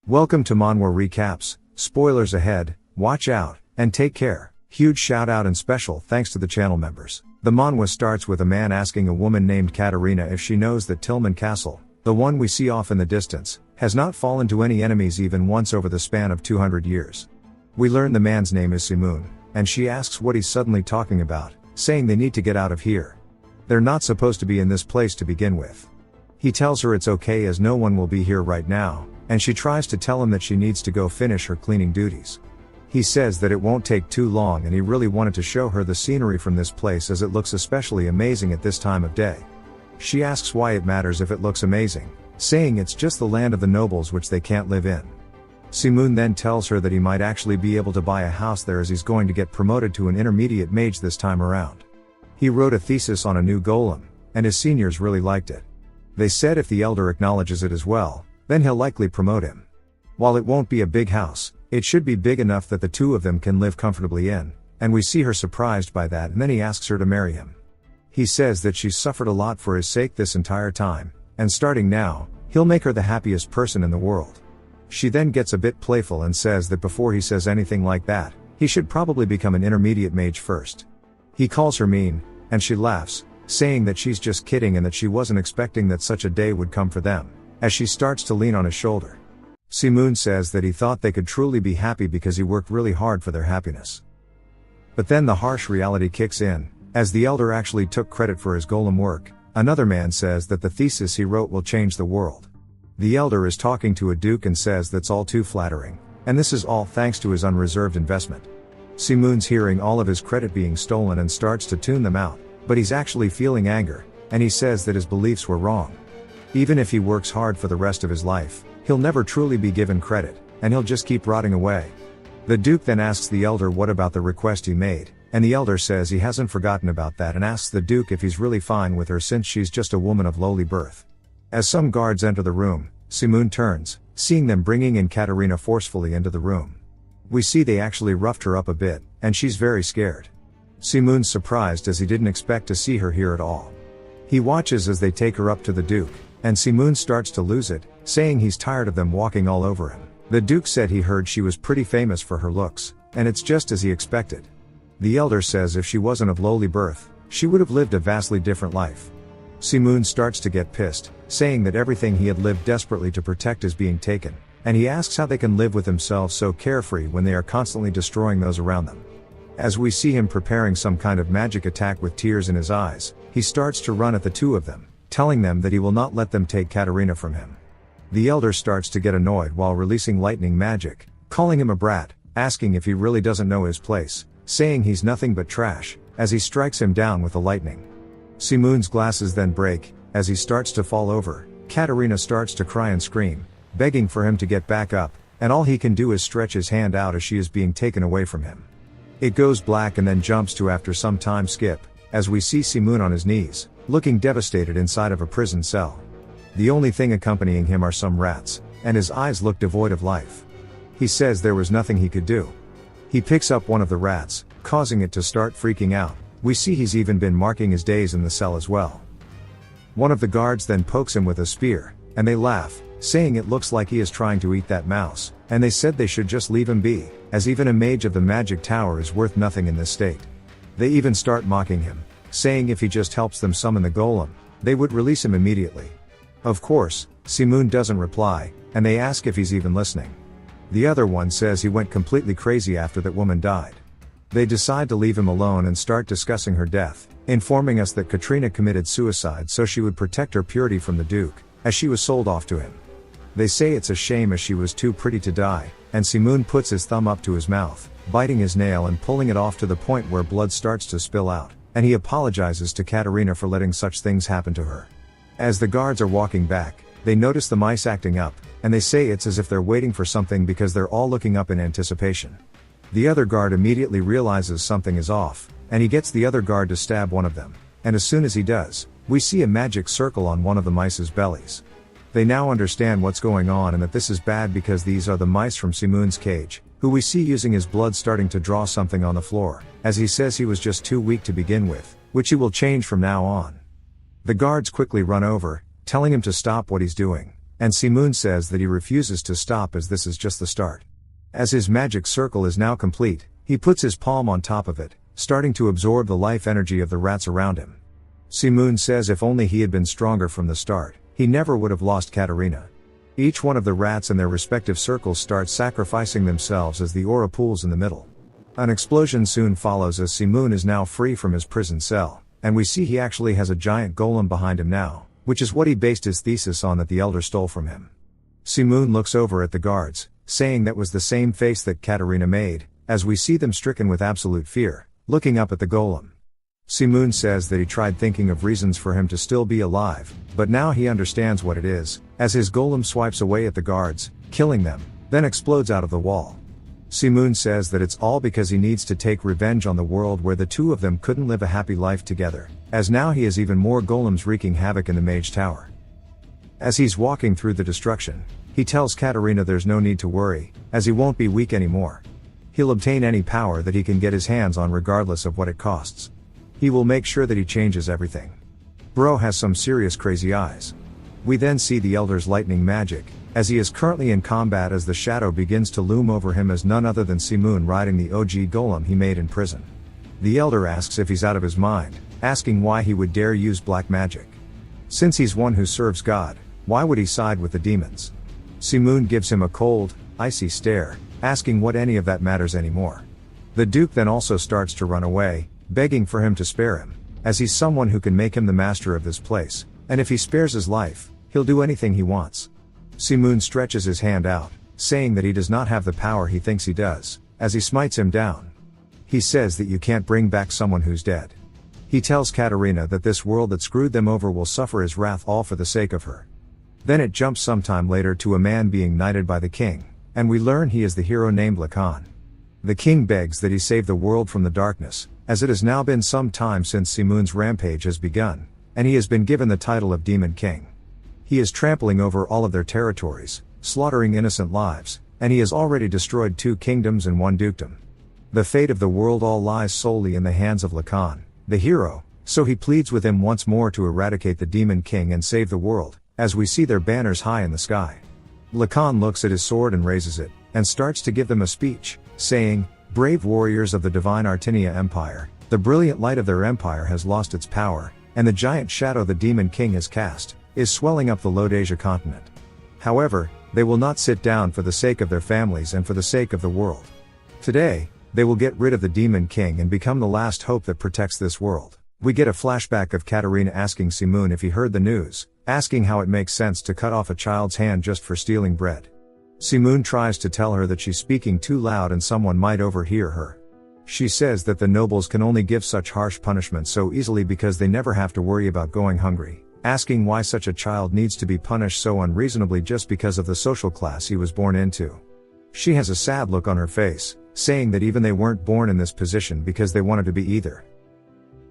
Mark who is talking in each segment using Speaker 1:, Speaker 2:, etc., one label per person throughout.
Speaker 1: Welcome to Manhwa Recaps, spoilers ahead, watch out, and take care. Huge shout out and special thanks to the channel members. The manhwa starts with a man asking a woman named Katarina if she knows that Tillman Castle, the one we see off in the distance, has not fallen to any enemies even once over the span of 200 years. We learn the man's name is Simoon, and she asks what he's suddenly talking about, saying they need to get out of here. They're not supposed to be in this place to begin with. He tells her it's okay as no one will be here right now, and she tries to tell him that she needs to go finish her cleaning duties. He says that it won't take too long and he really wanted to show her the scenery from this place as it looks especially amazing at this time of day. She asks why it matters if it looks amazing, saying it's just the land of the nobles which they can't live in. Simoon then tells her that he might actually be able to buy a house there as he's going to get promoted to an intermediate mage this time around. He wrote a thesis on a new golem, and his seniors really liked it. They said if the elder acknowledges it as well, then he'll likely promote him. While it won't be a big house, it should be big enough that the two of them can live comfortably in, and we see her surprised by that and then he asks her to marry him. He says that she's suffered a lot for his sake this entire time, and starting now, he'll make her the happiest person in the world. She then gets a bit playful and says that before he says anything like that, he should probably become an intermediate mage first. He calls her mean, and she laughs, saying that she's just kidding and that she wasn't expecting that such a day would come for them, as she starts to lean on his shoulder. Simoon says that he thought they could truly be happy because he worked really hard for their happiness. But then the harsh reality kicks in, as the elder actually took credit for his golem work. Another man says that the thesis he wrote will change the world. The elder is talking to a duke and says that's all too flattering, and this is all thanks to his unreserved investment. Simoon's hearing all of his credit being stolen and starts to tune them out, but he's actually feeling anger, and he says that his beliefs were wrong. Even if he works hard for the rest of his life, he'll never truly be given credit, and he'll just keep rotting away. The Duke then asks the elder what about the request he made, and the elder says he hasn't forgotten about that and asks the Duke if he's really fine with her since she's just a woman of lowly birth. As some guards enter the room, Simoon turns, seeing them bringing in Katarina forcefully into the room. We see they actually roughed her up a bit, and she's very scared. Simoon's surprised as he didn't expect to see her here at all. He watches as they take her up to the Duke, and Simoon starts to lose it, saying he's tired of them walking all over him. The Duke said he heard she was pretty famous for her looks, and it's just as he expected. The elder says if she wasn't of lowly birth, she would have lived a vastly different life. Simoon starts to get pissed, saying that everything he had lived desperately to protect is being taken, and he asks how they can live with themselves so carefree when they are constantly destroying those around them. As we see him preparing some kind of magic attack with tears in his eyes, he starts to run at the two of them, telling them that he will not let them take Katarina from him. The elder starts to get annoyed while releasing lightning magic, calling him a brat, asking if he really doesn't know his place, saying he's nothing but trash, as he strikes him down with the lightning. Simoon's glasses then break, as he starts to fall over. Katarina starts to cry and scream, begging for him to get back up, and all he can do is stretch his hand out as she is being taken away from him. It goes black and then jumps to after some time skip, as we see Simoon on his knees, looking devastated inside of a prison cell. The only thing accompanying him are some rats, and his eyes look devoid of life. He says there was nothing he could do. He picks up one of the rats, causing it to start freaking out. We see he's even been marking his days in the cell as well. One of the guards then pokes him with a spear, and they laugh, saying it looks like he is trying to eat that mouse, and they said they should just leave him be, as even a mage of the magic tower is worth nothing in this state. They even start mocking him, saying if he just helps them summon the golem, they would release him immediately. Of course, Simoon doesn't reply, and they ask if he's even listening. The other one says he went completely crazy after that woman died. They decide to leave him alone and start discussing her death, informing us that Katrina committed suicide so she would protect her purity from the Duke, as she was sold off to him. They say it's a shame as she was too pretty to die, and Simoon puts his thumb up to his mouth, biting his nail and pulling it off to the point where blood starts to spill out, and he apologizes to Katarina for letting such things happen to her. As the guards are walking back, they notice the mice acting up, and they say it's as if they're waiting for something because they're all looking up in anticipation. The other guard immediately realizes something is off, and he gets the other guard to stab one of them, and as soon as he does, we see a magic circle on one of the mice's bellies. They now understand what's going on and that this is bad because these are the mice from Simoon's cage, who we see using his blood starting to draw something on the floor, as he says he was just too weak to begin with, which he will change from now on. The guards quickly run over, telling him to stop what he's doing, and Simoon says that he refuses to stop as this is just the start. As his magic circle is now complete, he puts his palm on top of it, starting to absorb the life energy of the rats around him. Simoon says if only he had been stronger from the start, he never would have lost Katerina. Each one of the rats in their respective circles starts sacrificing themselves as the aura pools in the middle. An explosion soon follows as Simoon is now free from his prison cell, and we see he actually has a giant golem behind him now, which is what he based his thesis on that the elder stole from him. Simoon looks over at the guards, saying that was the same face that Katerina made, as we see them stricken with absolute fear, looking up at the golem. Simoon says that he tried thinking of reasons for him to still be alive, but now he understands what it is, as his golem swipes away at the guards, killing them, then explodes out of the wall. Simoon says that it's all because he needs to take revenge on the world where the two of them couldn't live a happy life together, as now he has even more golems wreaking havoc in the Mage Tower. As he's walking through the destruction, he tells Katerina there's no need to worry, as he won't be weak anymore. He'll obtain any power that he can get his hands on regardless of what it costs. He will make sure that he changes everything. Bro has some serious crazy eyes. We then see the Elder's lightning magic, as he is currently in combat as the shadow begins to loom over him as none other than Simoon riding the OG golem he made in prison. The Elder asks if he's out of his mind, asking why he would dare use black magic. Since he's one who serves God, why would he side with the demons? Simoon gives him a cold, icy stare, asking what any of that matters anymore. The Duke then also starts to run away, begging for him to spare him, as he's someone who can make him the master of this place, and if he spares his life, he'll do anything he wants. Simoon stretches his hand out, saying that he does not have the power he thinks he does, as he smites him down. He says that you can't bring back someone who's dead. He tells Katerina that this world that screwed them over will suffer his wrath all for the sake of her. Then it jumps sometime later to a man being knighted by the king, and we learn he is the hero named Lacan. The king begs that he save the world from the darkness, as it has now been some time since Simoon's rampage has begun, and he has been given the title of Demon King. He is trampling over all of their territories, slaughtering innocent lives, and he has already destroyed 2 kingdoms and 1 dukedom. The fate of the world all lies solely in the hands of Lacan, the hero, so he pleads with him once more to eradicate the Demon King and save the world, as we see their banners high in the sky. Lacan looks at his sword and raises it, and starts to give them a speech, saying, "Brave warriors of the divine Artinia Empire, the brilliant light of their empire has lost its power, and the giant shadow the Demon King has cast, is swelling up the Lode-Asia continent. However, they will not sit down for the sake of their families and for the sake of the world. Today, they will get rid of the Demon King and become the last hope that protects this world." We get a flashback of Katerina asking Simoon if he heard the news, asking how it makes sense to cut off a child's hand just for stealing bread. Simoon tries to tell her that she's speaking too loud and someone might overhear her. She says that the nobles can only give such harsh punishment so easily because they never have to worry about going hungry, asking why such a child needs to be punished so unreasonably just because of the social class he was born into. She has a sad look on her face, saying that even they weren't born in this position because they wanted to be either.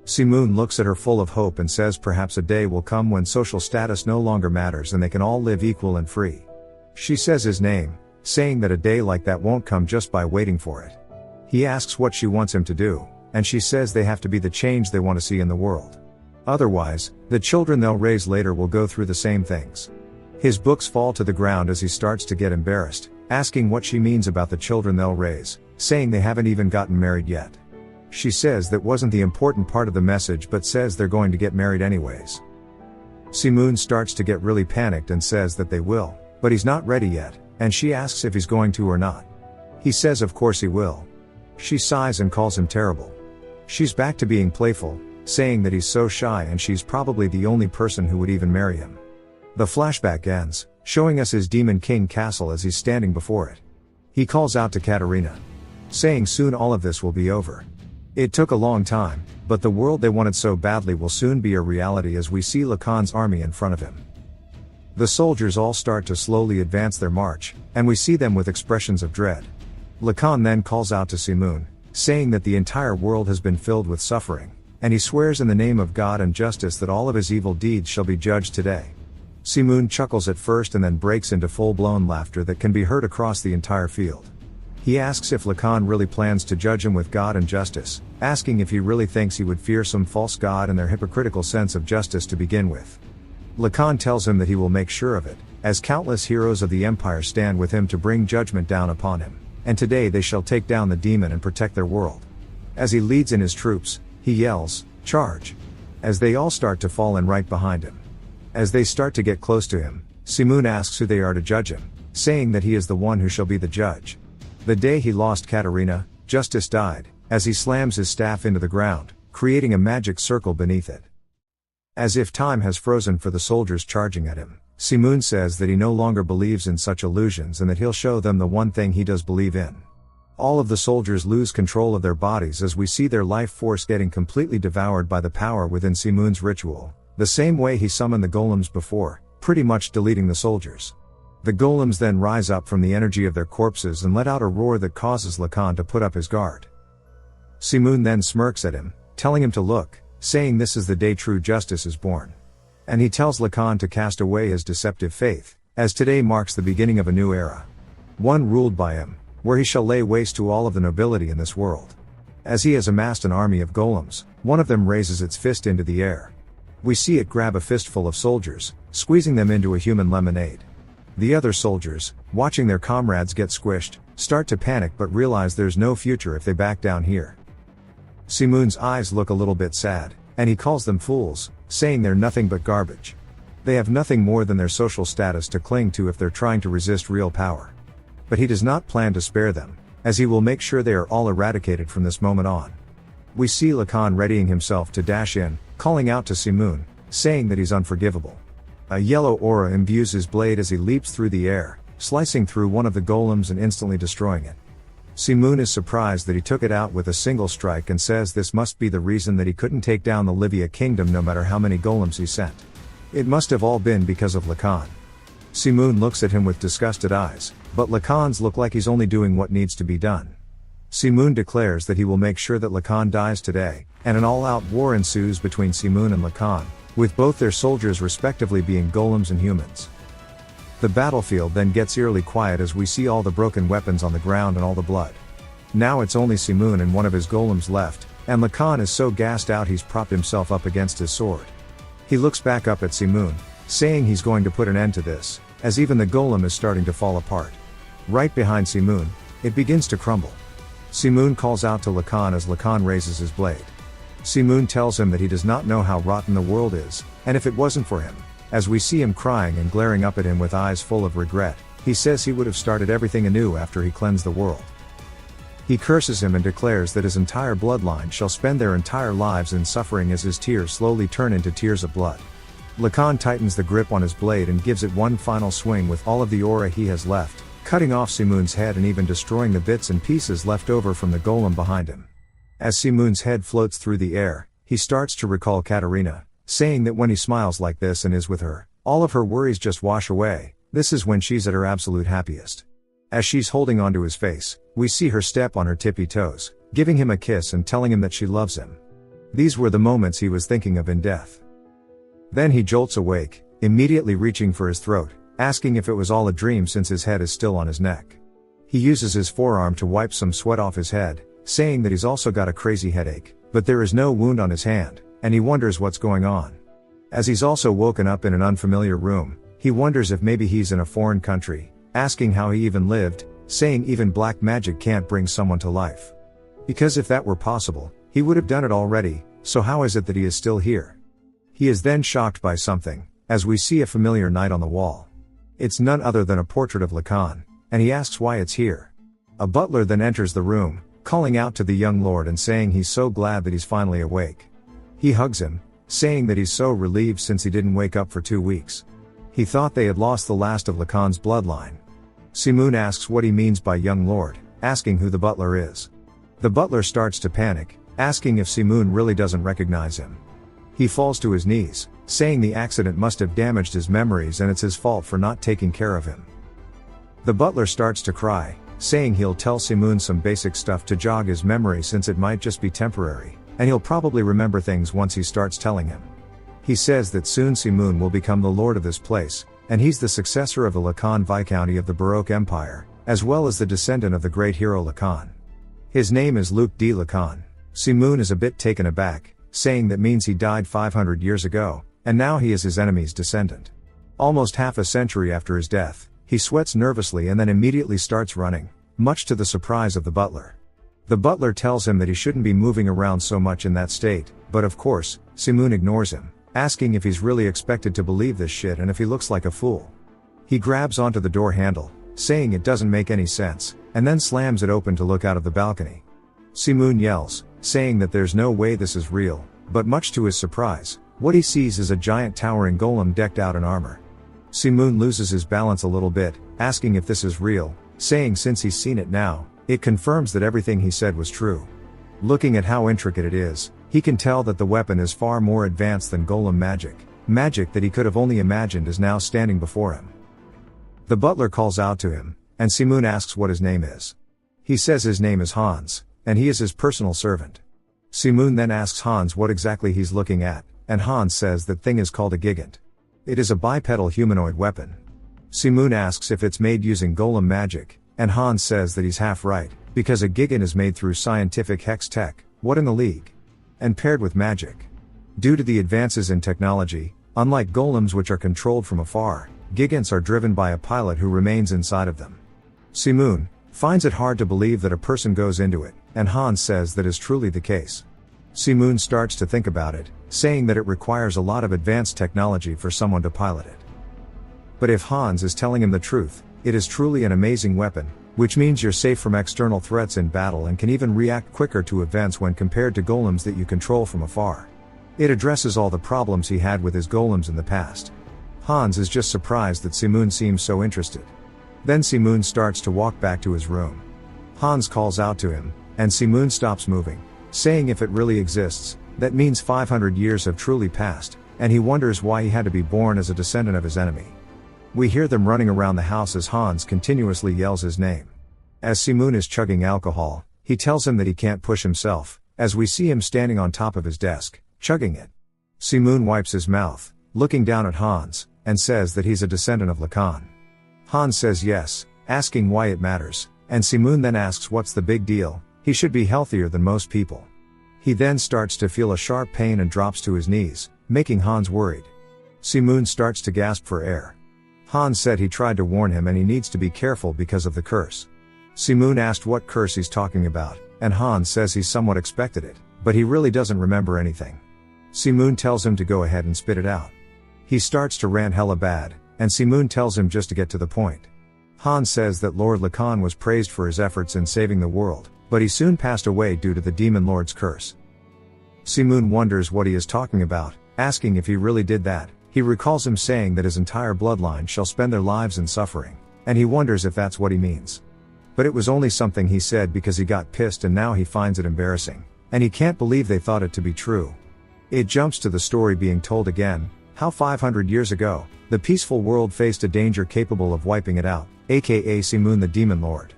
Speaker 1: Simoon looks at her full of hope and says perhaps a day will come when social status no longer matters and they can all live equal and free. She says his name, saying that a day like that won't come just by waiting for it. He asks what she wants him to do, and she says they have to be the change they want to see in the world. Otherwise, the children they'll raise later will go through the same things. His books fall to the ground as he starts to get embarrassed, asking what she means about the children they'll raise, saying they haven't even gotten married yet. She says that wasn't the important part of the message but says they're going to get married anyways. Simoon starts to get really panicked and says that they will, but he's not ready yet, and she asks if he's going to or not. He says of course he will. She sighs and calls him terrible. She's back to being playful, saying that he's so shy and she's probably the only person who would even marry him. The flashback ends, showing us his Demon King castle as he's standing before it. He calls out to Katerina, saying soon all of this will be over. It took a long time, but the world they wanted so badly will soon be a reality as we see Lacan's army in front of him. The soldiers all start to slowly advance their march, and we see them with expressions of dread. Lacan then calls out to Simoon, saying that the entire world has been filled with suffering, and he swears in the name of God and justice that all of his evil deeds shall be judged today. Simoon chuckles at first and then breaks into full-blown laughter that can be heard across the entire field. He asks if Lacan really plans to judge him with God and justice, asking if he really thinks he would fear some false god and their hypocritical sense of justice to begin with. Lacan tells him that he will make sure of it, as countless heroes of the Empire stand with him to bring judgment down upon him, and today they shall take down the demon and protect their world. As he leads in his troops, he yells, "Charge!" as they all start to fall in right behind him. As they start to get close to him, Simoon asks who they are to judge him, saying that he is the one who shall be the judge. The day he lost Katerina, Justice died, as he slams his staff into the ground, creating a magic circle beneath it. As if time has frozen for the soldiers charging at him, Simoon says that he no longer believes in such illusions and that he'll show them the one thing he does believe in. All of the soldiers lose control of their bodies as we see their life force getting completely devoured by the power within Simoon's ritual, the same way he summoned the golems before, pretty much deleting the soldiers. The golems then rise up from the energy of their corpses and let out a roar that causes Lacan to put up his guard. Simoon then smirks at him, telling him to look, saying this is the day true justice is born. And he tells Lacan to cast away his deceptive faith, as today marks the beginning of a new era. One ruled by him, where he shall lay waste to all of the nobility in this world. As he has amassed an army of golems, one of them raises its fist into the air. We see it grab a fistful of soldiers, squeezing them into a human lemonade. The other soldiers, watching their comrades get squished, start to panic but realize there's no future if they back down here. Simoon's eyes look a little bit sad, and he calls them fools, saying they're nothing but garbage. They have nothing more than their social status to cling to if they're trying to resist real power. But he does not plan to spare them, as he will make sure they are all eradicated from this moment on. We see Lacan readying himself to dash in, calling out to Simoon, saying that he's unforgivable. A yellow aura imbues his blade as he leaps through the air, slicing through one of the golems and instantly destroying it. Simoon is surprised that he took it out with a single strike and says this must be the reason that he couldn't take down the Livia kingdom no matter how many golems he sent. It must have all been because of Lacan. Simoon looks at him with disgusted eyes, but Lacan's look like he's only doing what needs to be done. Simoon declares that he will make sure that Lacan dies today, and an all-out war ensues between Simoon and Lacan, with both their soldiers respectively being golems and humans. The battlefield then gets eerily quiet as we see all the broken weapons on the ground and all the blood. Now it's only Simoon and one of his golems left, and Lacan is so gassed out he's propped himself up against his sword. He looks back up at Simoon, saying he's going to put an end to this, as even the golem is starting to fall apart. Right behind Simoon, it begins to crumble. Simoon calls out to Lacan as Lacan raises his blade. Simoon tells him that he does not know how rotten the world is, and if it wasn't for him, as we see him crying and glaring up at him with eyes full of regret, he says he would have started everything anew after he cleansed the world. He curses him and declares that his entire bloodline shall spend their entire lives in suffering as his tears slowly turn into tears of blood. Lacan tightens the grip on his blade and gives it one final swing with all of the aura he has left, cutting off Simoon's head and even destroying the bits and pieces left over from the golem behind him. As Simoon's head floats through the air, he starts to recall Katerina, saying that when he smiles like this and is with her, all of her worries just wash away. This is when she's at her absolute happiest. As she's holding onto his face, we see her step on her tippy toes, giving him a kiss and telling him that she loves him. These were the moments he was thinking of in death. Then he jolts awake, immediately reaching for his throat, asking if it was all a dream since his head is still on his neck. He uses his forearm to wipe some sweat off his head, saying that he's also got a crazy headache, but there is no wound on his hand, and he wonders what's going on. As he's also woken up in an unfamiliar room, he wonders if maybe he's in a foreign country, asking how he even lived, saying even black magic can't bring someone to life. Because if that were possible, he would have done it already, so how is it that he is still here? He is then shocked by something, as we see a familiar knight on the wall. It's none other than a portrait of Lacan, and he asks why it's here. A butler then enters the room, calling out to the young lord and saying he's so glad that he's finally awake. He hugs him, saying that he's so relieved since he didn't wake up for 2 weeks. He thought they had lost the last of Lacan's bloodline. Simoon asks what he means by young lord, asking who the butler is. The butler starts to panic, asking if Simoon really doesn't recognize him. He falls to his knees, saying the accident must have damaged his memories and it's his fault for not taking care of him. The butler starts to cry, saying he'll tell Simoon some basic stuff to jog his memory since it might just be temporary, and he'll probably remember things once he starts telling him. He says that soon Simoon will become the lord of this place, and he's the successor of the Lacan Viscounty of the Baroque Empire, as well as the descendant of the great hero Lacan. His name is Luc de Lacan. Simoon is a bit taken aback, saying that means he died 500 years ago, And now he is his enemy's descendant. Almost half a century after his death, he sweats nervously and then immediately starts running, much to the surprise of the butler. The butler tells him that he shouldn't be moving around so much in that state, but of course, Si-moon ignores him, asking if he's really expected to believe this shit and if he looks like a fool. He grabs onto the door handle, saying it doesn't make any sense, and then slams it open to look out of the balcony. Si-moon yells, saying that there's no way this is real, but much to his surprise, what he sees is a giant towering golem decked out in armor. Si-moon loses his balance a little bit, asking if this is real, saying since he's seen it now, it confirms that everything he said was true. Looking at how intricate it is, he can tell that the weapon is far more advanced than golem magic. Magic that he could have only imagined is now standing before him. The butler calls out to him, and Si-moon asks what his name is. He says his name is Hans, and he is his personal servant. Si-moon then asks Hans what exactly he's looking at, and Hans says that thing is called a gigant. It is a bipedal humanoid weapon. Si-moon asks if it's made using golem magic, and Hans says that he's half right, because a gigant is made through scientific hex tech, what in the league? And paired with magic. Due to the advances in technology, unlike golems which are controlled from afar, gigants are driven by a pilot who remains inside of them. Si-moon finds it hard to believe that a person goes into it, and Hans says that is truly the case. Si-moon starts to think about it, saying that it requires a lot of advanced technology for someone to pilot it. But if Hans is telling him the truth, it is truly an amazing weapon, which means you're safe from external threats in battle and can even react quicker to events when compared to golems that you control from afar. It addresses all the problems he had with his golems in the past. Hans is just surprised that Si-moon seems so interested. Then Si-moon starts to walk back to his room. Hans calls out to him, and Si-moon stops moving, saying if it really exists, that means 500 years have truly passed, and he wonders why he had to be born as a descendant of his enemy. We hear them running around the house as Hans continuously yells his name. As Si-moon is chugging alcohol, he tells him that he can't push himself, as we see him standing on top of his desk, chugging it. Si-moon wipes his mouth, looking down at Hans, and says that he's a descendant of Lacan. Hans says yes, asking why it matters, and Si-moon then asks what's the big deal, he should be healthier than most people. He then starts to feel a sharp pain and drops to his knees, making Hans worried. Si-moon starts to gasp for air. Hans said he tried to warn him and he needs to be careful because of the curse. Si-moon asked what curse he's talking about, and Hans says he's somewhat expected it, but he really doesn't remember anything. Si-moon tells him to go ahead and spit it out. He starts to rant hella bad, and Si-moon tells him just to get to the point. Hans says that Lord Lacan was praised for his efforts in saving the world, but he soon passed away due to the Demon Lord's curse. Si-moon wonders what he is talking about, asking if he really did that. He recalls him saying that his entire bloodline shall spend their lives in suffering, and he wonders if that's what he means. But it was only something he said because he got pissed and now he finds it embarrassing, and he can't believe they thought it to be true. It jumps to the story being told again, how 500 years ago, the peaceful world faced a danger capable of wiping it out, aka Si-moon the Demon Lord.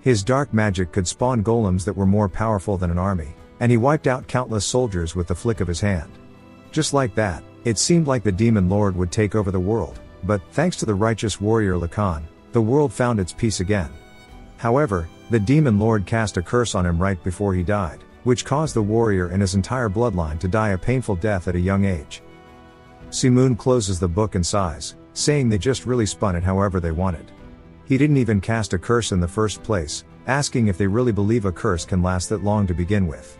Speaker 1: His dark magic could spawn golems that were more powerful than an army, and he wiped out countless soldiers with the flick of his hand. Just like that, it seemed like the Demon Lord would take over the world, but thanks to the righteous warrior Lacan, the world found its peace again. However, the Demon Lord cast a curse on him right before he died, which caused the warrior and his entire bloodline to die a painful death at a young age. Si-moon closes the book and sighs, saying they just really spun it however they wanted. He didn't even cast a curse in the first place, asking if they really believe a curse can last that long to begin with.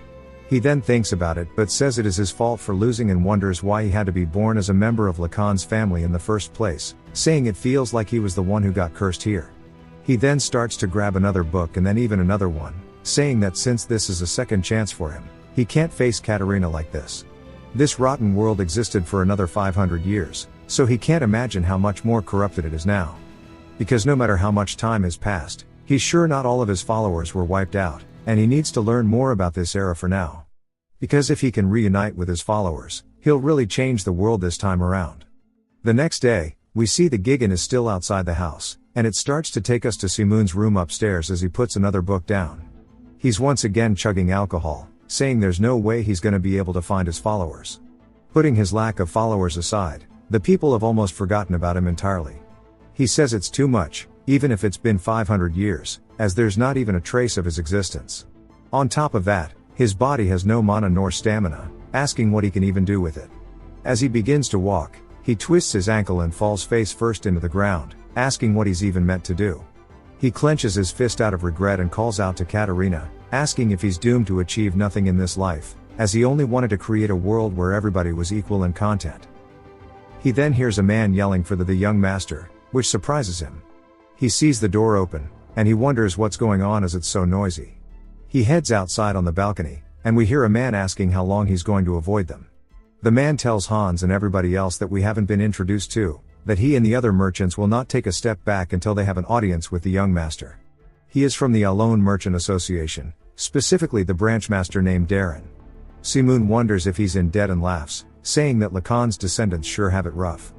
Speaker 1: He then thinks about it but says it is his fault for losing and wonders why he had to be born as a member of Lacan's family in the first place, saying it feels like he was the one who got cursed here. He then starts to grab another book and then even another one, saying that since this is a second chance for him, he can't face Katarina like this. This rotten world existed for another 500 years, so he can't imagine how much more corrupted it is now. Because no matter how much time has passed, he's sure not all of his followers were wiped out, and he needs to learn more about this era for now. Because if he can reunite with his followers, he'll really change the world this time around. The next day, we see the Gigant is still outside the house, and it starts to take us to Si-moon's room upstairs as he puts another book down. He's once again chugging alcohol, saying there's no way he's gonna be able to find his followers. Putting his lack of followers aside, the people have almost forgotten about him entirely. He says it's too much, even if it's been 500 years, as there's not even a trace of his existence. On top of that, his body has no mana nor stamina, asking what he can even do with it. As he begins to walk, he twists his ankle and falls face first into the ground, asking what he's even meant to do. He clenches his fist out of regret and calls out to Katerina, asking if he's doomed to achieve nothing in this life, as he only wanted to create a world where everybody was equal in content. He then hears a man yelling for the young master, which surprises him. He sees the door open, and he wonders what's going on as it's so noisy. He heads outside on the balcony, and we hear a man asking how long he's going to avoid them. The man tells Hans and everybody else that we haven't been introduced to, that he and the other merchants will not take a step back until they have an audience with the young master. He is from the Alone Merchant Association, specifically the branch master named Darren. Simoon wonders if he's in debt and laughs, saying that Lacan's descendants sure have it rough.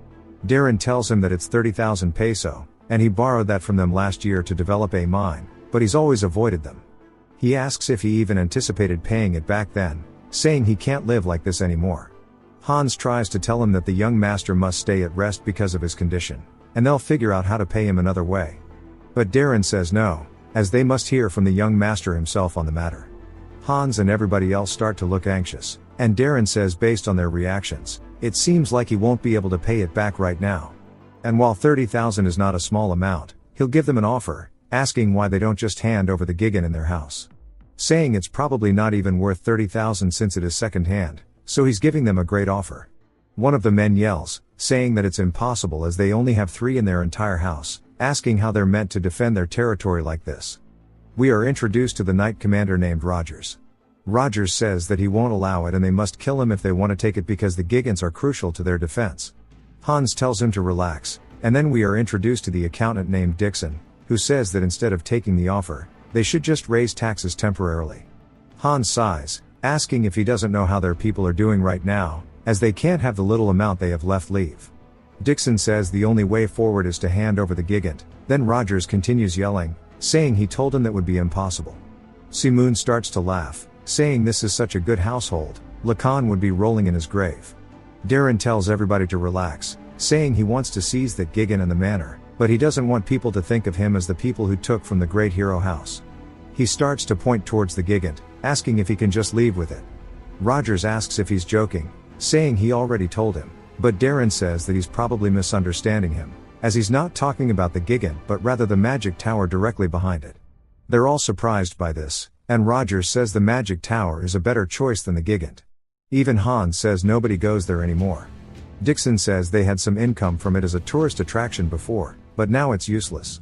Speaker 1: Darren tells him that it's 30,000 peso, and he borrowed that from them last year to develop a mine, but he's always avoided them. He asks if he even anticipated paying it back then, saying he can't live like this anymore. Hans tries to tell him that the young master must stay at rest because of his condition, and they'll figure out how to pay him another way. But Darren says no, as they must hear from the young master himself on the matter. Hans and everybody else start to look anxious, and Darren says based on their reactions, it seems like he won't be able to pay it back right now. And while 30,000 is not a small amount, he'll give them an offer, asking why they don't just hand over the gigan in their house. Saying it's probably not even worth 30,000 since it is second hand, so he's giving them a great offer. One of the men yells, saying that it's impossible as they only have 3 in their entire house, asking how they're meant to defend their territory like this. We are introduced to the knight commander named Rogers. Rogers says that he won't allow it and they must kill him if they want to take it because the gigants are crucial to their defense. Hans tells him to relax, and then we are introduced to the accountant named Dixon, who says that instead of taking the offer, they should just raise taxes temporarily. Hans sighs, asking if he doesn't know how their people are doing right now, as they can't have the little amount they have left leave. Dixon says the only way forward is to hand over the gigant, then Rogers continues yelling, saying he told him that would be impossible. Simoon starts to laugh, saying this is such a good household, Lacan would be rolling in his grave. Darren tells everybody to relax, saying he wants to seize that gigant and the manor, but he doesn't want people to think of him as the people who took from the great hero house. He starts to point towards the gigant, asking if he can just leave with it. Rogers asks if he's joking, saying he already told him, but Darren says that he's probably misunderstanding him, as he's not talking about the gigant but rather the magic tower directly behind it. They're all surprised by this, and Rogers says the magic tower is a better choice than the gigant. Even Hans says nobody goes there anymore. Dixon says they had some income from it as a tourist attraction before, but now it's useless.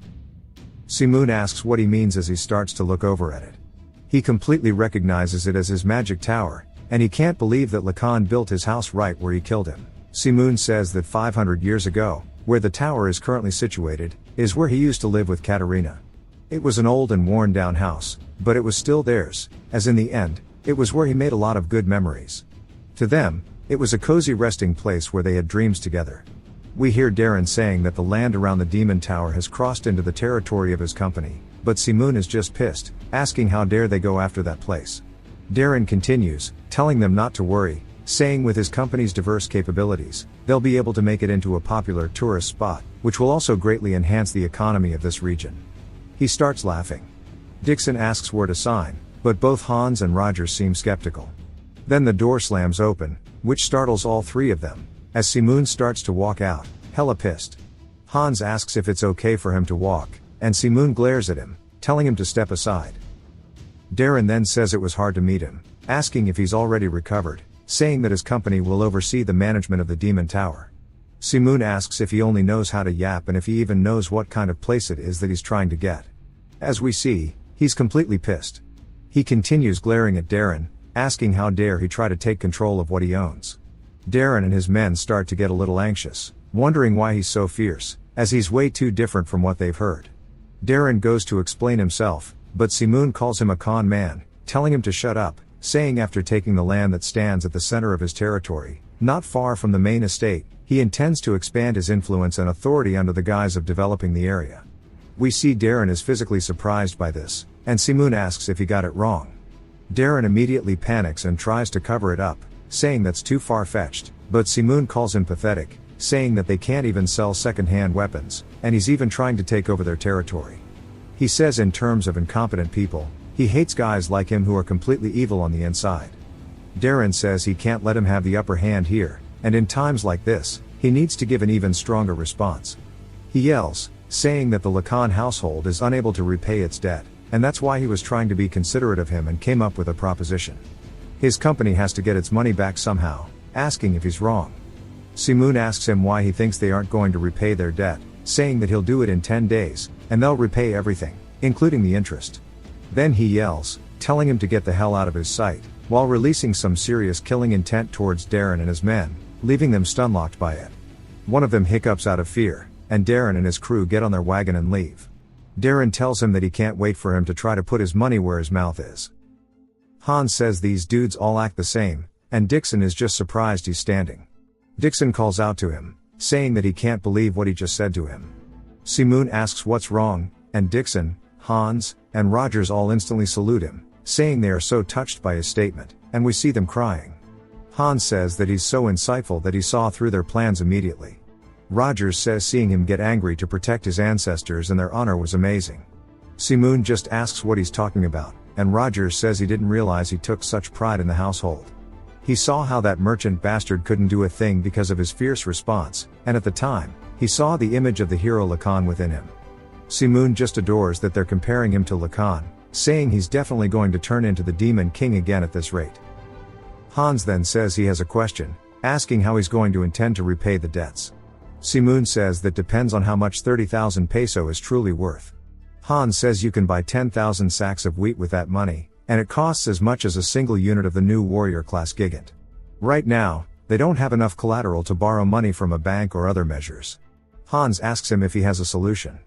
Speaker 1: Simoon asks what he means as he starts to look over at it. He completely recognizes it as his magic tower, and he can't believe that Lacan built his house right where he killed him. Simoon says that 500 years ago, where the tower is currently situated, is where he used to live with Katerina. It was an old and worn down house, but it was still theirs, as in the end, it was where he made a lot of good memories. To them, it was a cozy resting place where they had dreams together. We hear Darren saying that the land around the demon tower has crossed into the territory of his company, but Simoon is just pissed, asking how dare they go after that place. Darren continues, telling them not to worry, saying with his company's diverse capabilities, they'll be able to make it into a popular tourist spot, which will also greatly enhance the economy of this region. He starts laughing. Dixon asks where to sign, but both Hans and Rogers seem skeptical. Then the door slams open, which startles all 3 of them, as Simoon starts to walk out, hella pissed. Hans asks if it's okay for him to walk, and Simoon glares at him, telling him to step aside. Darren then says it was hard to meet him, asking if he's already recovered, saying that his company will oversee the management of the demon tower. Simoon asks if he only knows how to yap and if he even knows what kind of place it is that he's trying to get. As we see, he's completely pissed. He continues glaring at Darren, asking how dare he try to take control of what he owns. Darren and his men start to get a little anxious, wondering why he's so fierce, as he's way too different from what they've heard. Darren goes to explain himself, but Simoon calls him a con man, telling him to shut up, saying after taking the land that stands at the center of his territory, not far from the main estate, he intends to expand his influence and authority under the guise of developing the area. We see Darren is physically surprised by this, and Simoon asks if he got it wrong. Darren immediately panics and tries to cover it up, saying that's too far-fetched, but Simoon calls him pathetic, saying that they can't even sell second-hand weapons, and he's even trying to take over their territory. He says in terms of incompetent people, he hates guys like him who are completely evil on the inside. Darren says he can't let him have the upper hand here, and in times like this, he needs to give an even stronger response. He yells, saying that the Lacan household is unable to repay its debt, and that's why he was trying to be considerate of him and came up with a proposition. His company has to get its money back somehow, asking if he's wrong. Simoon asks him why he thinks they aren't going to repay their debt, saying that he'll do it in 10 days, and they'll repay everything, including the interest. Then he yells, telling him to get the hell out of his sight, while releasing some serious killing intent towards Darren and his men, leaving them stunlocked by it. One of them hiccups out of fear, and Darren and his crew get on their wagon and leave. Darren tells him that he can't wait for him to try to put his money where his mouth is. Hans says these dudes all act the same, and Dixon is just surprised he's standing. Dixon calls out to him, saying that he can't believe what he just said to him. Simoon asks what's wrong, and Dixon, Hans, and Rogers all instantly salute him, saying they are so touched by his statement, and we see them crying. Hans says that he's so insightful that he saw through their plans immediately. Rogers says seeing him get angry to protect his ancestors and their honor was amazing. Simoon just asks what he's talking about, and Rogers says he didn't realize he took such pride in the household. He saw how that merchant bastard couldn't do a thing because of his fierce response, and at the time, he saw the image of the hero Lacan within him. Simoon just adores that they're comparing him to Lacan, saying he's definitely going to turn into the Demon King again at this rate. Hans then says he has a question, asking how he's going to intend to repay the debts. Simoon says that depends on how much 30,000 peso is truly worth. Hans says you can buy 10,000 sacks of wheat with that money, and it costs as much as a single unit of the new warrior class Gigant. Right now, they don't have enough collateral to borrow money from a bank or other measures. Hans asks him if he has a solution.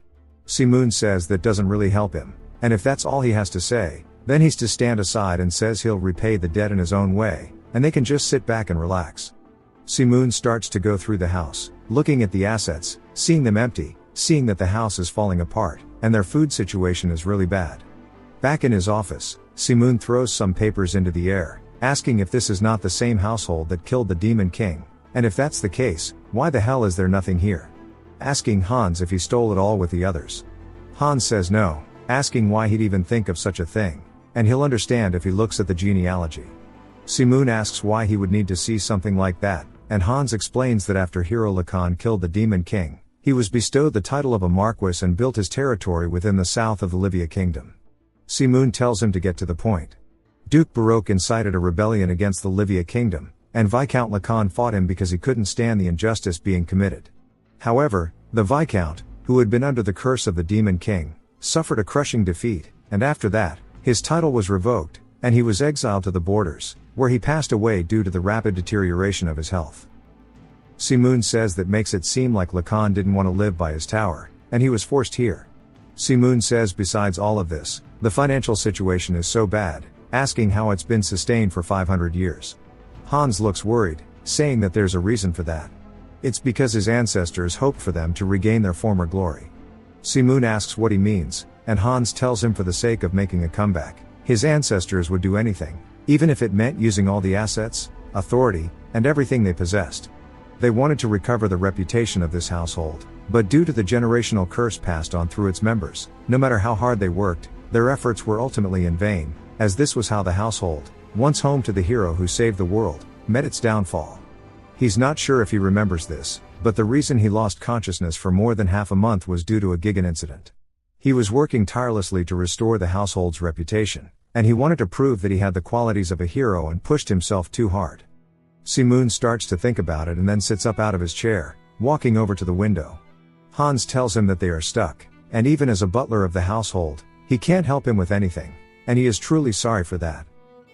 Speaker 1: Simoon says that doesn't really help him, and if that's all he has to say, then he's to stand aside and says he'll repay the debt in his own way, and they can just sit back and relax. Simoon starts to go through the house, looking at the assets, seeing them empty, seeing that the house is falling apart, and their food situation is really bad. Back in his office, Simoon throws some papers into the air, asking if this is not the same household that killed the Demon King, and if that's the case, why the hell is there nothing here? Asking Hans if he stole it all with the others. Hans says no, asking why he'd even think of such a thing, and he'll understand if he looks at the genealogy. Simoon asks why he would need to see something like that, and Hans explains that after Hero Lacan killed the Demon King, he was bestowed the title of a marquis and built his territory within the south of the Livia kingdom. Simoon tells him to get to the point. Duke Baroque incited a rebellion against the Livia kingdom, and Viscount Lacan fought him because he couldn't stand the injustice being committed. However, the Viscount, who had been under the curse of the Demon King, suffered a crushing defeat, and after that, his title was revoked, and he was exiled to the borders, where he passed away due to the rapid deterioration of his health. Simoon says that makes it seem like Lacan didn't want to live by his tower, and he was forced here. Simoon says besides all of this, the financial situation is so bad, asking how it's been sustained for 500 years. Hans looks worried, saying that there's a reason for that. It's because his ancestors hoped for them to regain their former glory. Simoon asks what he means, and Hans tells him for the sake of making a comeback, his ancestors would do anything, even if it meant using all the assets, authority, and everything they possessed. They wanted to recover the reputation of this household, but due to the generational curse passed on through its members, no matter how hard they worked, their efforts were ultimately in vain, as this was how the household, once home to the hero who saved the world, met its downfall. He's not sure if he remembers this, but the reason he lost consciousness for more than half a month was due to a Gigan incident. He was working tirelessly to restore the household's reputation, and he wanted to prove that he had the qualities of a hero and pushed himself too hard. Simoon starts to think about it and then sits up out of his chair, walking over to the window. Hans tells him that they are stuck, and even as a butler of the household, he can't help him with anything, and he is truly sorry for that.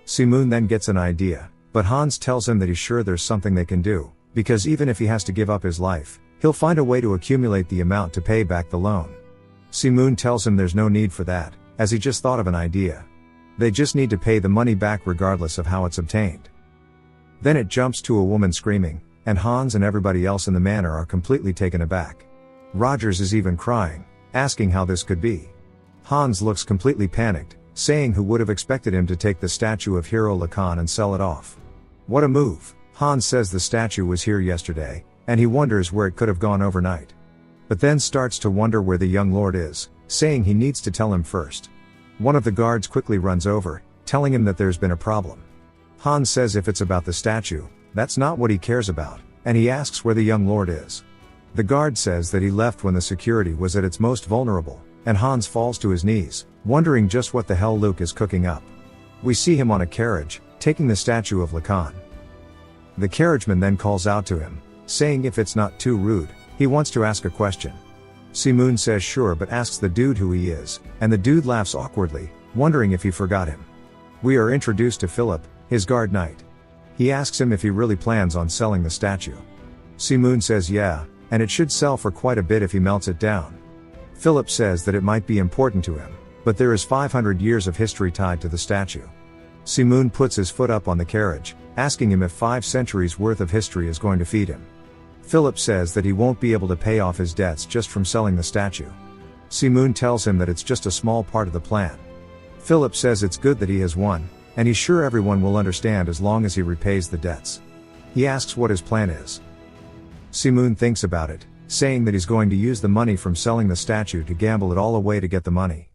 Speaker 1: Simoon then gets an idea, but Hans tells him that he's sure there's something they can do, because even if he has to give up his life, he'll find a way to accumulate the amount to pay back the loan. Simoon tells him there's no need for that, as he just thought of an idea. They just need to pay the money back regardless of how it's obtained. Then it jumps to a woman screaming, and Hans and everybody else in the manor are completely taken aback. Rogers is even crying, asking how this could be. Hans looks completely panicked, saying who would have expected him to take the statue of Hero Lacan and sell it off. What a move. Hans says the statue was here yesterday, and he wonders where it could have gone overnight. But then starts to wonder where the young lord is, saying he needs to tell him first. One of the guards quickly runs over, telling him that there's been a problem. Hans says if it's about the statue, that's not what he cares about, and he asks where the young lord is. The guard says that he left when the security was at its most vulnerable, and Hans falls to his knees, wondering just what the hell Luke is cooking up. We see him on a carriage, taking the statue of Lacan. The carriageman then calls out to him, saying if it's not too rude, he wants to ask a question. Simoon says sure but asks the dude who he is, and the dude laughs awkwardly, wondering if he forgot him. We are introduced to Philip, his guard knight. He asks him if he really plans on selling the statue. Simoon says yeah, and it should sell for quite a bit if he melts it down. Philip says that it might be important to him, but there is 500 years of history tied to the statue. Simoon puts his foot up on the carriage, asking him if 5 centuries worth of history is going to feed him. Philip says that he won't be able to pay off his debts just from selling the statue. Simoon tells him that it's just a small part of the plan. Philip says it's good that he has won, and he's sure everyone will understand as long as he repays the debts. He asks what his plan is. Simoon thinks about it, saying that he's going to use the money from selling the statue to gamble it all away to get the money.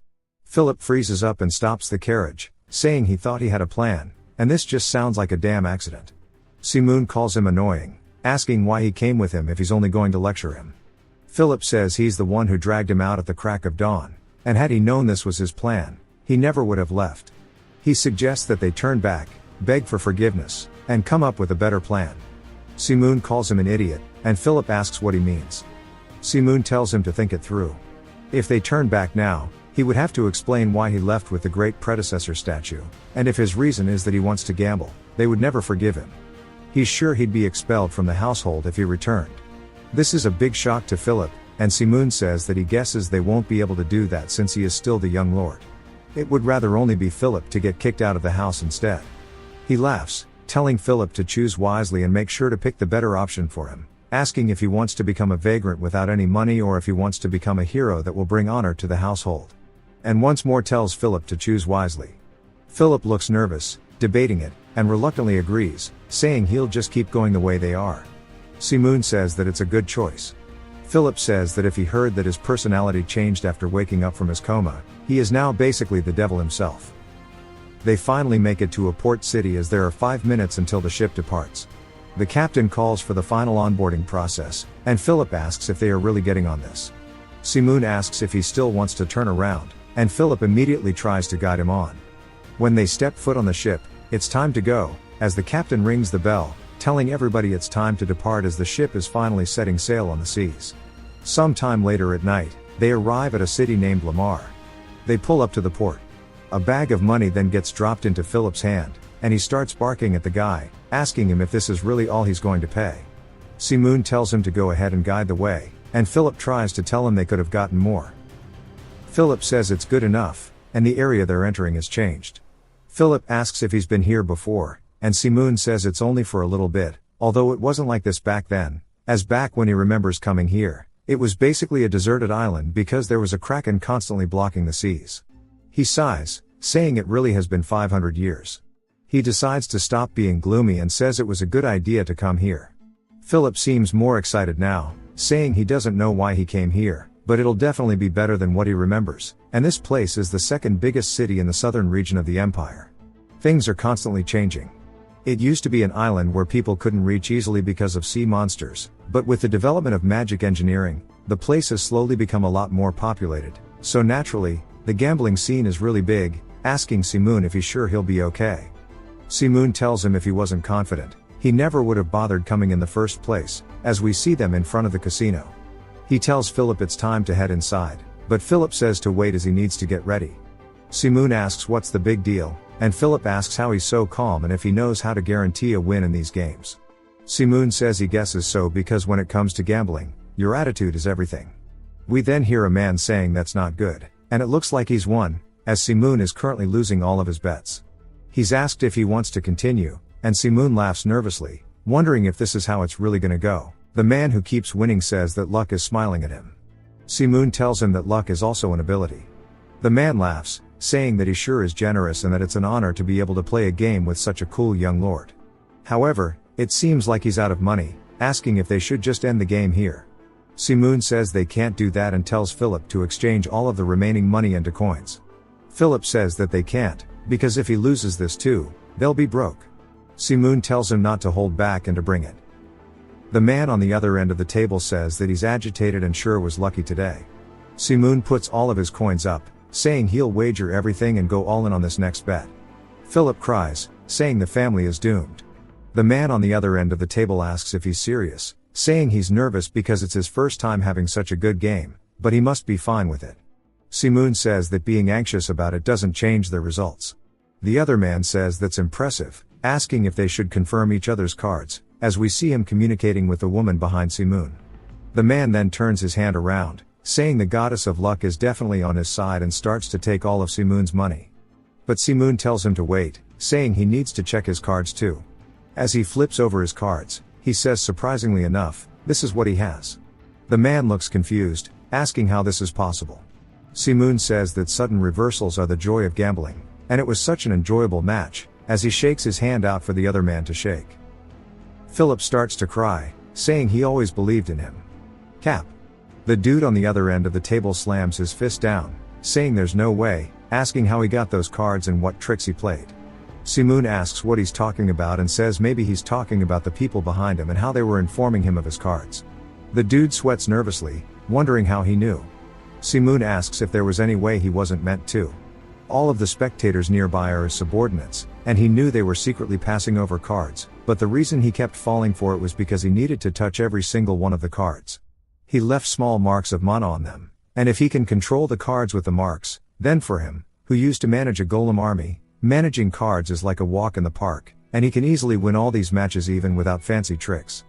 Speaker 1: Philip freezes up and stops the carriage, saying he thought he had a plan, and this just sounds like a damn accident. Simoon calls him annoying, asking why he came with him if he's only going to lecture him. Philip says he's the one who dragged him out at the crack of dawn, and had he known this was his plan, he never would have left. He suggests that they turn back, beg for forgiveness, and come up with a better plan. Simoon calls him an idiot, and Philip asks what he means. Simoon tells him to think it through. If they turn back now, he would have to explain why he left with the great predecessor statue, and if his reason is that he wants to gamble, they would never forgive him. He's sure he'd be expelled from the household if he returned. This is a big shock to Philip, and Simoon says that he guesses they won't be able to do that since he is still the young lord. It would rather only be Philip to get kicked out of the house instead. He laughs, telling Philip to choose wisely and make sure to pick the better option for him, asking if he wants to become a vagrant without any money or if he wants to become a hero that will bring honor to the household. And once more tells Philip to choose wisely. Philip looks nervous, debating it, and reluctantly agrees, saying he'll just keep going the way they are. Simoon says that it's a good choice. Philip says that if he heard that his personality changed after waking up from his coma, he is now basically the devil himself. They finally make it to a port city as there are 5 minutes until the ship departs. The captain calls for the final onboarding process, and Philip asks if they are really getting on this. Simoon asks if he still wants to turn around, and Philip immediately tries to guide him on. When they step foot on the ship, it's time to go, as the captain rings the bell, telling everybody it's time to depart as the ship is finally setting sail on the seas. Sometime later at night, they arrive at a city named Lamar. They pull up to the port. A bag of money then gets dropped into Philip's hand, and he starts barking at the guy, asking him if this is really all he's going to pay. Simoon tells him to go ahead and guide the way, and Philip tries to tell him they could have gotten more. Philip says it's good enough, and the area they're entering has changed. Philip asks if he's been here before, and Simoon says it's only for a little bit, although it wasn't like this back then, as back when he remembers coming here, it was basically a deserted island because there was a kraken constantly blocking the seas. He sighs, saying it really has been 500 years. He decides to stop being gloomy and says it was a good idea to come here. Philip seems more excited now, saying he doesn't know why he came here, but it'll definitely be better than what he remembers, and this place is the second biggest city in the southern region of the empire. Things are constantly changing. It used to be an island where people couldn't reach easily because of sea monsters, but with the development of magic engineering, the place has slowly become a lot more populated, so naturally, the gambling scene is really big, asking Simoon if he's sure he'll be okay. Simoon tells him if he wasn't confident, he never would have bothered coming in the first place, as we see them in front of the casino. He tells Philip it's time to head inside, but Philip says to wait as he needs to get ready. Simoon asks what's the big deal, and Philip asks how he's so calm and if he knows how to guarantee a win in these games. Simoon says he guesses so because when it comes to gambling, your attitude is everything. We then hear a man saying that's not good, and it looks like he's won, as Simoon is currently losing all of his bets. He's asked if he wants to continue, and Simoon laughs nervously, wondering if this is how it's really gonna go. The man who keeps winning says that luck is smiling at him. Simoon tells him that luck is also an ability. The man laughs, saying that he sure is generous and that it's an honor to be able to play a game with such a cool young lord. However, it seems like he's out of money, asking if they should just end the game here. Simoon says they can't do that and tells Philip to exchange all of the remaining money into coins. Philip says that they can't, because if he loses this too, they'll be broke. Simoon tells him not to hold back and to bring it. The man on the other end of the table says that he's agitated and sure was lucky today. Si-moon puts all of his coins up, saying he'll wager everything and go all in on this next bet. Philip cries, saying the family is doomed. The man on the other end of the table asks if he's serious, saying he's nervous because it's his first time having such a good game, but he must be fine with it. Si-moon says that being anxious about it doesn't change their results. The other man says that's impressive, asking if they should confirm each other's cards, as we see him communicating with the woman behind Si-moon. The man then turns his hand around, saying the goddess of luck is definitely on his side and starts to take all of Si-moon's money. But Si-moon tells him to wait, saying he needs to check his cards too. As he flips over his cards, he says surprisingly enough, this is what he has. The man looks confused, asking how this is possible. Si-moon says that sudden reversals are the joy of gambling, and it was such an enjoyable match, as he shakes his hand out for the other man to shake. Philip starts to cry, saying he always believed in him. Cap. The dude on the other end of the table slams his fist down, saying there's no way, asking how he got those cards and what tricks he played. Si-moon asks what he's talking about and says maybe he's talking about the people behind him and how they were informing him of his cards. The dude sweats nervously, wondering how he knew. Si-moon asks if there was any way he wasn't meant to. All of the spectators nearby are his subordinates, and he knew they were secretly passing over cards, but the reason he kept falling for it was because he needed to touch every single one of the cards. He left small marks of mana on them, and if he can control the cards with the marks, then for him, who used to manage a golem army, managing cards is like a walk in the park, and he can easily win all these matches even without fancy tricks.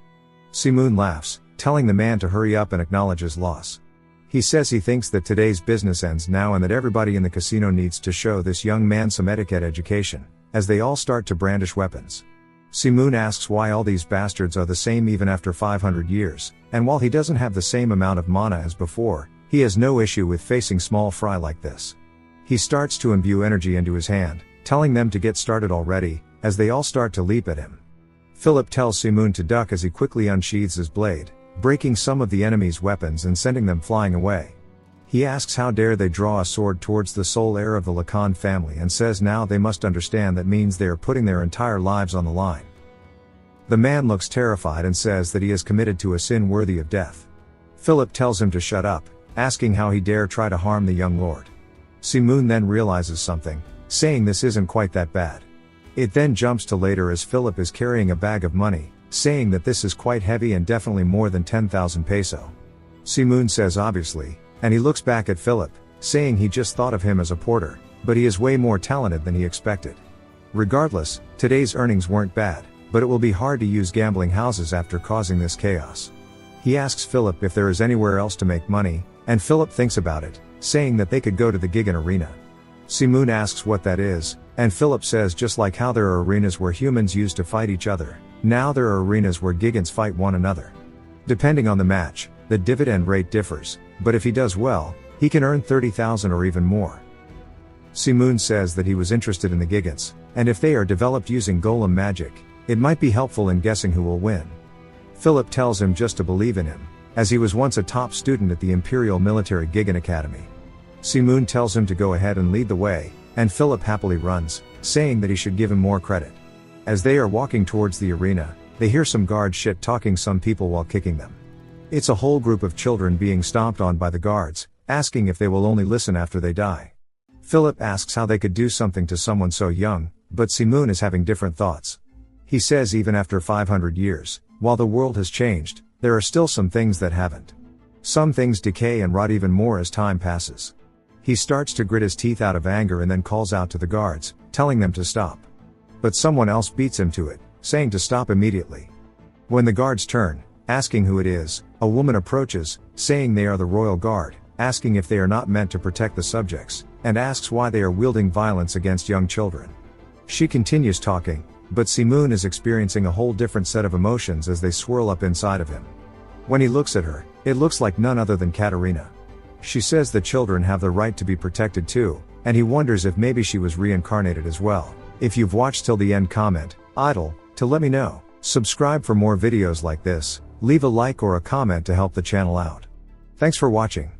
Speaker 1: Si-moon laughs, telling the man to hurry up and acknowledge his loss. He says he thinks that today's business ends now and that everybody in the casino needs to show this young man some etiquette education, as they all start to brandish weapons. Si-moon asks why all these bastards are the same even after 500 years, and while he doesn't have the same amount of mana as before, he has no issue with facing small fry like this. He starts to imbue energy into his hand, telling them to get started already, as they all start to leap at him. Philip tells Si-moon to duck as he quickly unsheathes his blade, breaking some of the enemy's weapons and sending them flying away. He asks how dare they draw a sword towards the sole heir of the Lacan family and says now they must understand that means they are putting their entire lives on the line. The man looks terrified and says that he is committed to a sin worthy of death. Philip tells him to shut up, asking how he dare try to harm the young lord. Si-moon then realizes something, saying this isn't quite that bad. It then jumps to later as Philip is carrying a bag of money, saying that this is quite heavy and definitely more than 10,000 peso. Si-moon says obviously, and he looks back at Philip, saying he just thought of him as a porter, but he is way more talented than he expected. Regardless, today's earnings weren't bad, but it will be hard to use gambling houses after causing this chaos. He asks Philip if there is anywhere else to make money, and Philip thinks about it, saying that they could go to the Gigan Arena. Si-moon asks what that is, and Philip says just like how there are arenas where humans used to fight each other, now there are arenas where Gigants fight one another. Depending on the match, the dividend rate differs, but if he does well, he can earn 30,000 or even more. Si-moon says that he was interested in the Gigants, and if they are developed using golem magic, it might be helpful in guessing who will win. Philip tells him just to believe in him, as he was once a top student at the Imperial Military Gigan Academy. Si-moon tells him to go ahead and lead the way, and Philip happily runs, saying that he should give him more credit. As they are walking towards the arena, they hear some guards shit-talking some people while kicking them. It's a whole group of children being stomped on by the guards, asking if they will only listen after they die. Philip asks how they could do something to someone so young, but Si-moon is having different thoughts. He says even after 500 years, while the world has changed, there are still some things that haven't. Some things decay and rot even more as time passes. He starts to grit his teeth out of anger and then calls out to the guards, telling them to stop. But someone else beats him to it, saying to stop immediately. When the guards turn, asking who it is, a woman approaches, saying they are the royal guard, asking if they are not meant to protect the subjects, and asks why they are wielding violence against young children. She continues talking, but Si-moon is experiencing a whole different set of emotions as they swirl up inside of him. When he looks at her, it looks like none other than Katarina. She says the children have the right to be protected too, and he wonders if maybe she was reincarnated as well. If you've watched till the end, comment, idle, to let me know. Subscribe for more videos like this, leave a like or a comment to help the channel out. Thanks for watching.